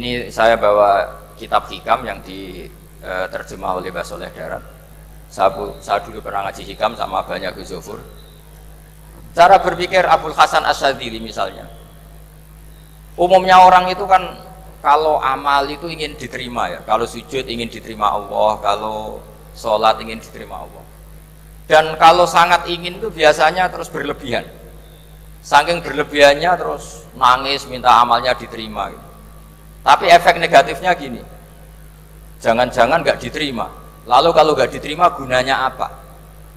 Ini saya bawa kitab hikam yang diterjemah oleh Mbah Soleh Darat. Saya dulu pernah ngaji hikam sama banyak Gus Zofur. Cara berpikir Abul Hasan Asyadzili misalnya, umumnya orang itu kan kalau amal itu ingin diterima ya, kalau sujud ingin diterima Allah, kalau sholat ingin diterima Allah. Dan kalau sangat ingin itu biasanya terus berlebihan. Saking berlebihannya terus nangis minta amalnya diterima gitu. Tapi efek negatifnya gini, jangan-jangan nggak diterima. Lalu kalau nggak diterima gunanya apa?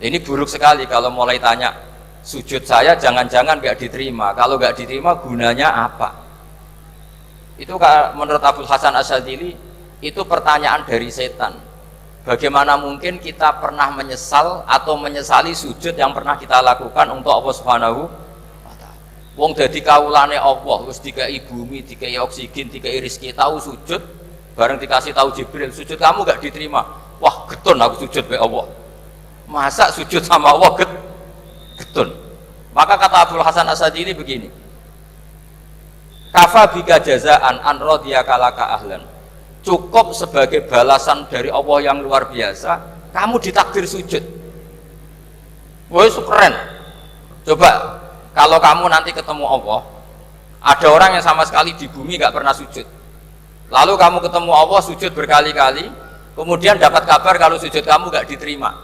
Ini buruk sekali kalau mulai tanya sujud saya jangan-jangan nggak diterima. Kalau nggak diterima gunanya apa? Itu menurut Abul Hasan Asyadzili itu pertanyaan dari setan. Bagaimana mungkin kita pernah menyesal atau menyesali sujud yang pernah kita lakukan untuk Allah Subhanahu wa Ta'ala. Wong dadi kawulane Allah, wis dikai bumi, dikai oksigen, dikai rezeki, tahu sujud, bareng dikasih tahu Jibril, sujud kamu gak diterima. Wah, getun aku sujud be Allah. Masa sujud sama Allah getun. Maka kata Abul Hasan Asyadzili begini. Kafa bika jazaan an radiyaka laka ahlan. Cukup sebagai balasan dari Allah yang luar biasa, kamu ditakdir sujud. Woi, keren. Coba kalau kamu nanti ketemu Allah, ada orang yang sama sekali di bumi gak pernah sujud. Lalu kamu ketemu Allah sujud berkali-kali, kemudian dapat kabar kalau sujud kamu gak diterima.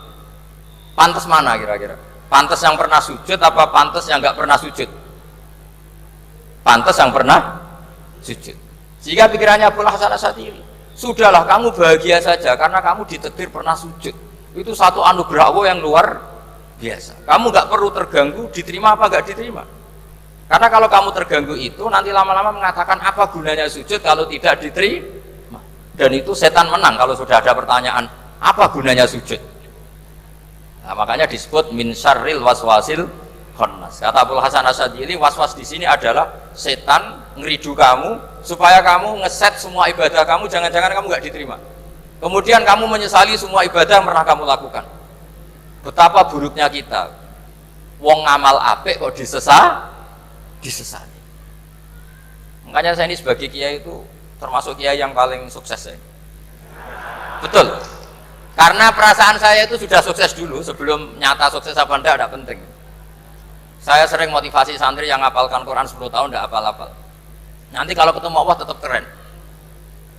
Pantas mana kira-kira? Pantas yang pernah sujud apa pantas yang gak pernah sujud? Pantas yang pernah sujud. Jika pikirannya Abul Hasan Asyadzili, sudahlah kamu bahagia saja karena kamu ditakdir pernah sujud. Itu satu anugerah Allah yang luar biasa. Kamu nggak perlu terganggu diterima apa nggak diterima. Karena kalau kamu terganggu itu nanti lama-lama mengatakan apa gunanya sujud kalau tidak diterima. Dan itu setan menang kalau sudah ada pertanyaan apa gunanya sujud. Nah, makanya disebut min syarril waswasil khannas. Kata Abul Hasan Asyadzili, waswas di sini adalah setan ngeridu kamu supaya kamu ngeset semua ibadah kamu, jangan-jangan kamu nggak diterima. Kemudian kamu menyesali semua ibadah yang pernah kamu lakukan. Betapa buruknya kita. Wong ngamal apik kok disesali. Makanya saya ini sebagai kiai itu termasuk kiai yang paling sukses saya. Betul. Karena perasaan saya itu sudah sukses dulu sebelum nyata sukses apa enggak ada penting. Saya sering motivasi santri yang ngapalkan Quran 10 tahun enggak hafal-hafal. Nanti kalau ketemu Allah tetap keren.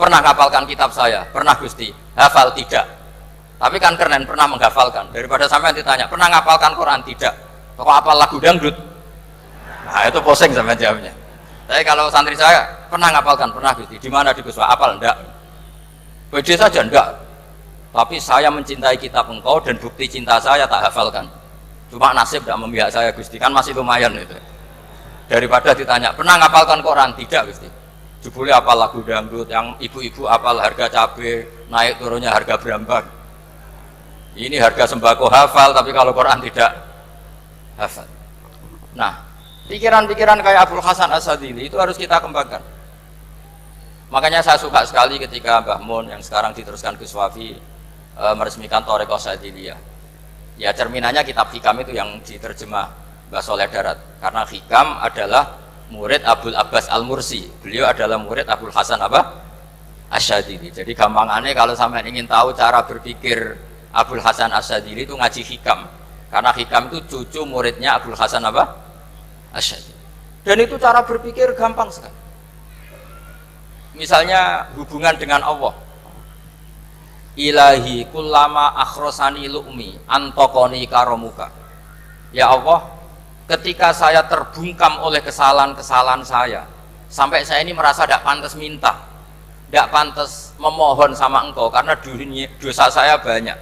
Pernah ngapalkan kitab saya? Pernah Gusti. Hafal? Tidak. Tapi kan keren, pernah menghafalkan. Daripada sampai ditanya, pernah ngapalkan Quran? Tidak. Kok hafal lagu dangdut? Nah itu posing sampai jawabnya. Tapi kalau santri saya, pernah ngapalkan? Pernah Gusti. Di mana di Guswa? Hafal? Enggak. Pede saja? Enggak. Tapi saya mencintai kitab engkau dan bukti cinta saya tak hafalkan. Cuma nasib tidak memihak saya Gusti, kan masih lumayan itu. Daripada ditanya, pernah ngapalkan Quran? Tidak Gusti. Jebule apal lagu dangdut, yang ibu-ibu apal harga cabai, naik turunnya harga berambang. Ini harga sembako hafal, tapi kalau Quran tidak hafal. Nah, pikiran-pikiran kayak Abul Hasan Asyadzili itu harus kita kembangkan. Makanya saya suka sekali ketika Mbah Mun yang sekarang diteruskan Gus Wafi meresmikan Thariqah Asyadziliyah. Ya cerminannya kitab hikam itu yang diterjemah Mbah Soleh Darat. Karena hikam adalah murid Abul Abbas Al-Mursi. Beliau adalah murid Abul Hasan Asyadzili. Jadi gampangannya kalau sampai ingin tahu cara berpikir Abul Hasan Asyadzili itu ngaji hikam. Karena hikam itu cucu muridnya Abul Hasan Asyadzili. Dan itu cara berpikir gampang sekali. Misalnya hubungan dengan Allah. Ilahi kullama akhrosani lu'mi antokoni karomuka. Ya Allah, ketika saya terbungkam oleh kesalahan-kesalahan saya, sampai saya ini merasa tidak pantas minta, tidak pantas memohon sama engkau karena dosa saya banyak.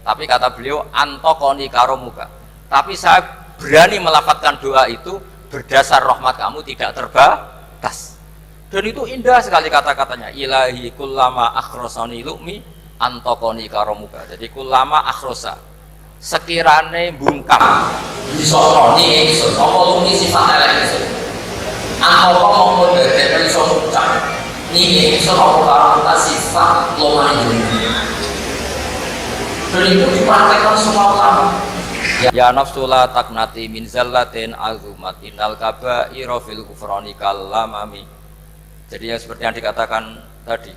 Tapi kata beliau, antokoni karomuka. Tapi saya berani melafadzkan doa itu berdasar rahmat kamu tidak terbatas. Dan itu indah sekali kata-katanya. Ilahi kullama akhrosani lu'mi antokoni karomuka. Jadi kulama akhrosa sekirane bungkam disoroni ingsun apa lumi sifat elek ingsun antoko mongko dadek iso ngucap niki ingsun apa karo sifat lomane dunia. Dan itu dipraktekkan semua ulama. Ya nafsu la taknati min zallatin azumatin al kabaira fil kufrani kalamami. Jadi yang seperti yang dikatakan tadi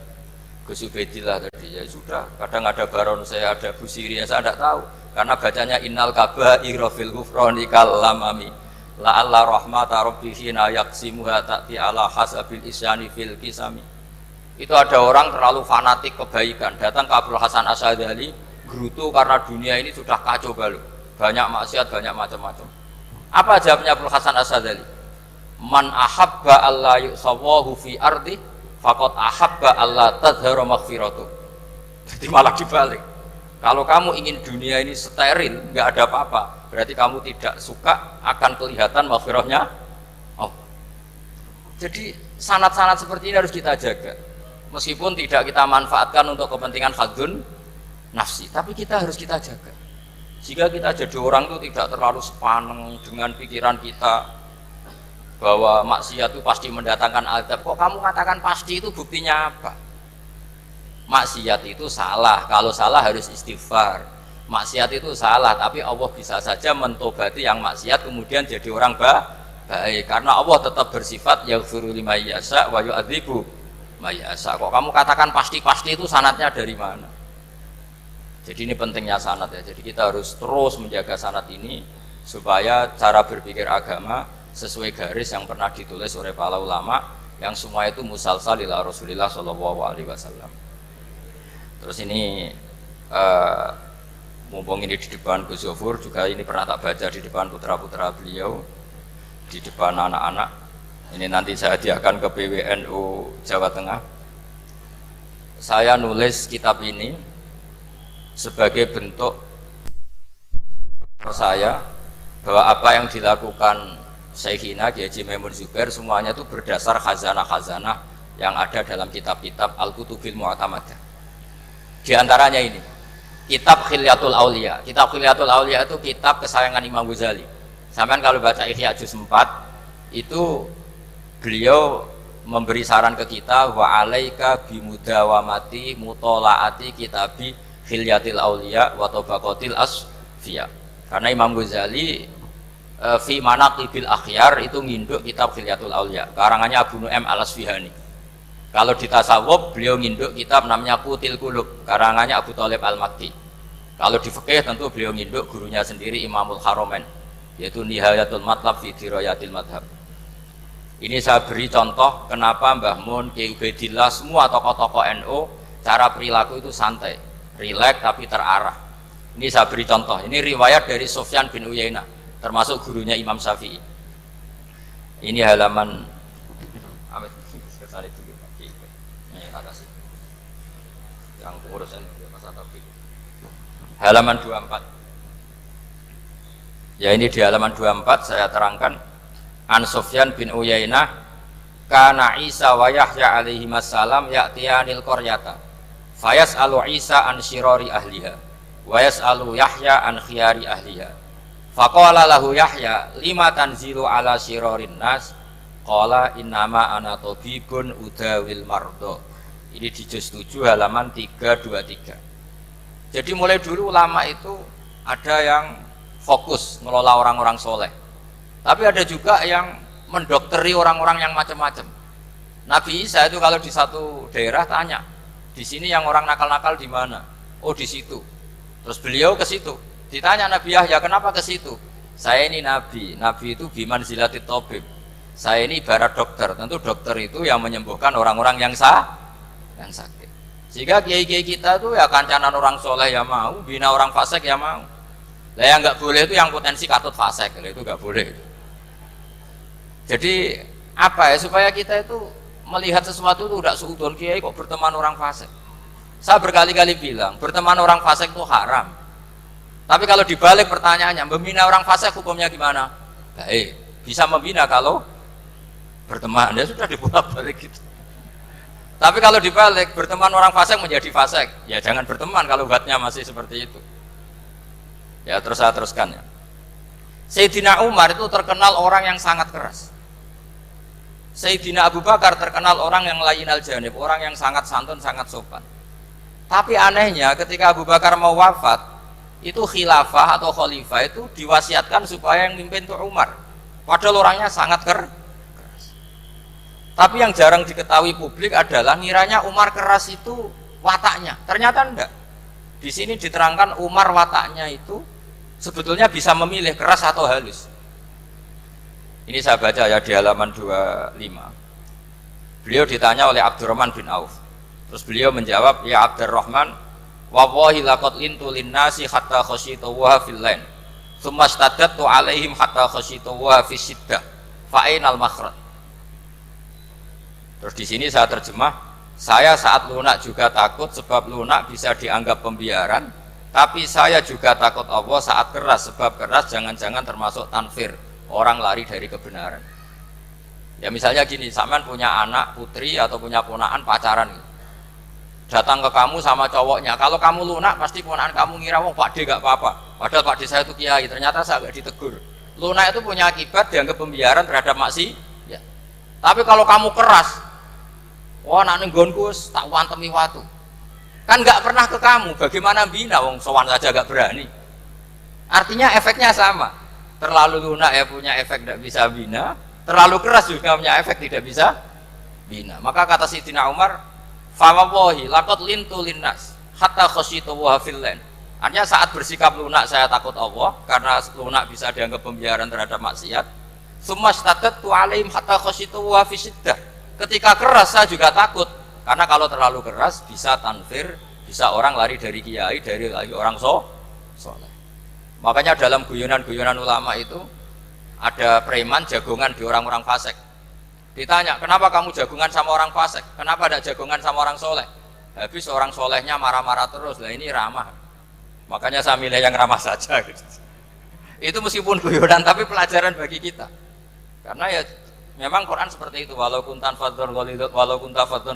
Gus Ubaidillah tadi, ya sudah, kadang ada baron saya, ada Busiri, ya saya tidak tahu karena bacanya innal kaba'ira fil ghufrani kalamami la'alla rahmata rabbihi na yaksimuha ta'ti ala hasabil isyani fil kisami. Itu ada orang terlalu fanatik kebaikan datang ke Abdul Hasan Asyadzali gerutu karena dunia ini sudah kacau balau, banyak maksiat, banyak macam-macam. Apa jawabnya Abdul Hasan Asyadzali? Man ahabba alla yusawahu fi ardi faqad ahabba alla tadhara maghfiratu. Jadi malah dibalik. Kalau kamu ingin dunia ini steril, nggak ada apa-apa, berarti kamu tidak suka akan kelihatan maghfirahnya. Oh. Jadi sanad-sanad seperti ini harus kita jaga. Meskipun tidak kita manfaatkan untuk kepentingan hadzun nafsi, tapi kita harus kita jaga. Jika kita jadi orang itu tidak terlalu sepaneng dengan pikiran kita bahwa maksiat itu pasti mendatangkan azab. Kok kamu katakan pasti, itu buktinya apa? Maksiat itu salah, kalau salah harus istighfar. Maksiat itu salah, tapi Allah bisa saja mentobati yang maksiat kemudian jadi orang baik, karena Allah tetap bersifat yaghfiru liman yasha wa yu'adzibu may yasha. Kok kamu katakan pasti-pasti, itu sanadnya dari mana? Jadi ini pentingnya sanad ya. Jadi kita harus terus menjaga sanad ini supaya cara berpikir agama sesuai garis yang pernah ditulis oleh para ulama yang semua itu musalsal ila Rasulillah sallallahu alaihi wasallam. Terus ini mumpung ini di depan Gus Zofur, juga ini pernah tak baca di depan putra-putra beliau, di depan anak-anak. Ini nanti saya hadiahkan ke PWNU Jawa Tengah. Saya nulis kitab ini sebagai bentuk saya bahwa apa yang dilakukan Syekhina Kiai Haji Maimun Zubair semuanya itu berdasar khazanah-khazanah yang ada dalam kitab-kitab Al-Kutubil Mu'tamadah. Di antaranya ini, kitab Khilyatul Auliya. Kitab Khilyatul Auliya itu kitab kesayangan Imam Ghazali. Sampai kalau baca Ihya Juz 4, itu beliau memberi saran ke kita, wa alaika bimudawamati mutolaati kitabi Khilyatil Auliya wa tabaqatil asfiya. Karena Imam Ghazali fi manaqibil akhyar itu nginduk kitab Khilyatul Auliya karangannya Abu Nu'aim Al-Asfihani. Kalau di tasawuf beliau nginduk kitab namanya Qutil Qulub karangannya Abu Thalib Al-Makki. Kalau di fikih tentu beliau nginduk gurunya sendiri Imamul Haramain, yaitu Nihayatul Matlab fi Dirayatil Madhab. Ini saya beri contoh kenapa Mbah Mun, Kiai Ubaidillah, semua tokoh-tokoh NU cara perilaku itu santai, rileks tapi terarah. Ini saya beri contoh, ini riwayat dari Sufyan bin Uyainah termasuk gurunya Imam Syafi'i. Ini halaman yang pengurusan halaman 24. Ya, ini di halaman 24 saya terangkan An Sufyan bin Uyainah kana Isa wa Yahya alaihi wassalam ya'tiyanil qaryata fayas'alu Isa an syirari ahliha wa yas'alu Yahya an khiyari ahliha. Faqala lahu Yahya lima tanzilu ala syirarin nas qala innama ana tabibun udawil mardo. Ini di juz 7 halaman 323. Jadi mulai dulu ulama itu ada yang fokus ngelola orang-orang soleh, tapi ada juga yang mendokteri orang-orang yang macam-macam. Nabi Isa itu kalau di satu daerah tanya, di sini yang orang nakal-nakal di mana? Oh di situ. Terus beliau ke situ. Ditanya Nabi Yahya, kenapa ke situ? Saya ini nabi, nabi itu biman zilatit tabib. Saya ini ibarat dokter. Tentu dokter itu yang menyembuhkan orang-orang yang sakit. Sehingga kiai-kiai kita itu ya kancanan orang soleh ya mau, bina orang fasik ya mau. Lah yang nggak boleh itu yang potensi katut fasik, itu nggak boleh. Jadi apa ya, supaya kita itu melihat sesuatu itu tidak seudon, kiai kok berteman orang fasik. Saya berkali-kali bilang berteman orang fasik itu haram. Tapi kalau dibalik pertanyaannya, membina orang fasik hukumnya gimana? Baik, bisa membina kalau berteman, ya sudah dibolak-balik gitu. Tapi kalau dibalik, berteman orang fasik menjadi fasik, ya jangan berteman kalau buatnya masih seperti itu. Ya terus saya teruskan ya. Sayyidina Umar itu terkenal orang yang sangat keras. Sayyidina Abu Bakar terkenal orang yang layyinal janib, orang yang sangat santun, sangat sopan. Tapi anehnya ketika Abu Bakar mau wafat, itu khilafah atau khalifah itu diwasiatkan supaya yang mimpin itu Umar, padahal orangnya sangat keras. Tapi yang jarang diketahui publik adalah ngiranya Umar keras itu wataknya. Ternyata enggak. Di sini diterangkan Umar wataknya itu sebetulnya bisa memilih keras atau halus. Ini saya baca ya di halaman 25. Beliau ditanya oleh Abdurrahman bin Auf. Terus beliau menjawab, ya Abdurrahman, wallahi laqad lintu linnasi hatta khasyitu wa fil lain. Tsumma staddattu alaihim hatta khasyitu wa fi syiddah. Fa ainal makhraj. Terus di sini saya terjemah, saya saat lunak juga takut sebab lunak bisa dianggap pembiaran, tapi saya juga takut Allah saat keras sebab keras jangan-jangan termasuk tanfir, orang lari dari kebenaran. Ya misalnya gini, sampean punya anak putri atau punya ponakan pacaran, datang ke kamu sama cowoknya, kalau kamu lunak pasti ponakan kamu ngira wong Pak D gak apa-apa, padahal Pak D saya itu kiai, ternyata saya gak ditegur. Lunak itu punya akibat dianggap pembiaran terhadap maksiat. Ya. Tapi kalau kamu keras, wah nak nenggonku tak wantemi watu, kan nggak pernah ke kamu, bagaimana bina wong sowan saja nggak berani. Artinya efeknya sama, terlalu lunak ya punya efek tidak bisa bina, terlalu keras juga punya efek tidak bisa bina. Maka kata Sayyidina Umar, fawallahi laqad lintu linnas hatta khasyitu wa fil lain. Artinya saat bersikap lunak saya takut Allah karena lunak bisa dianggap pembiaran terhadap maksiat. Tsumma staddattu alaihim hatta khasyitu wa fi syiddah. Ketika keras saya juga takut, karena kalau terlalu keras bisa tanfir, bisa orang lari dari kiai, dari orang soleh. Makanya dalam guyonan-guyonan ulama itu ada preman jagongan di orang-orang fasik. Ditanya, kenapa kamu jagongan sama orang fasik? Kenapa tidak jagongan sama orang soleh? Habis orang solehnya marah-marah terus, lah ini ramah. Makanya saya milih yang ramah saja. Gitu. Itu meskipun guyonan, tapi pelajaran bagi kita. Karena ya memang Quran seperti itu, walau kunta fadzan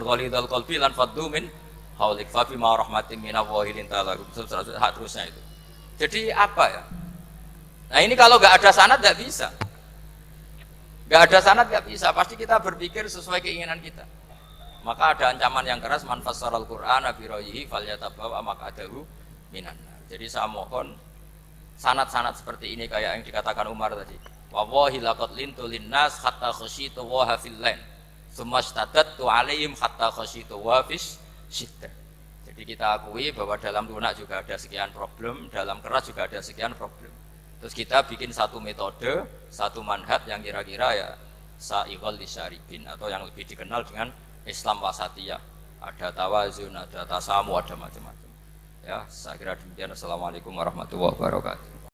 ghalidhal qalbi lan faddu min haulik fa bima rahmatin minallahi linta lahum, terusnya itu. Jadi apa ya? Nah ini kalau nggak ada sanad nggak bisa. Nggak ada sanad nggak bisa, pasti kita berpikir sesuai keinginan kita. Maka ada ancaman yang keras, man fassaral Qur'ana bi ra'yihi falyatabawwa maq'adahu minan nar. Jadi saya mohon sanad-sanad seperti ini kayak yang dikatakan Umar tadi. Wallahi laqad lintu linnas hatta khasyitu wa fil lain. Tsumma staddattu alaihim hatta khasyitu wa fis syiddah. Jadi kita akui bahwa dalam lunak juga ada sekian problem, dalam keras juga ada sekian problem. Terus kita bikin satu metode, satu manhaj yang kira-kira ya sa'iqal lisyaribin, atau yang lebih dikenal dengan Islam wasatiyah. Ada tawazun, ada tasamu, ada macam-macam. Ya, saya kira demikian. Assalamualaikum warahmatullahi wabarakatuh.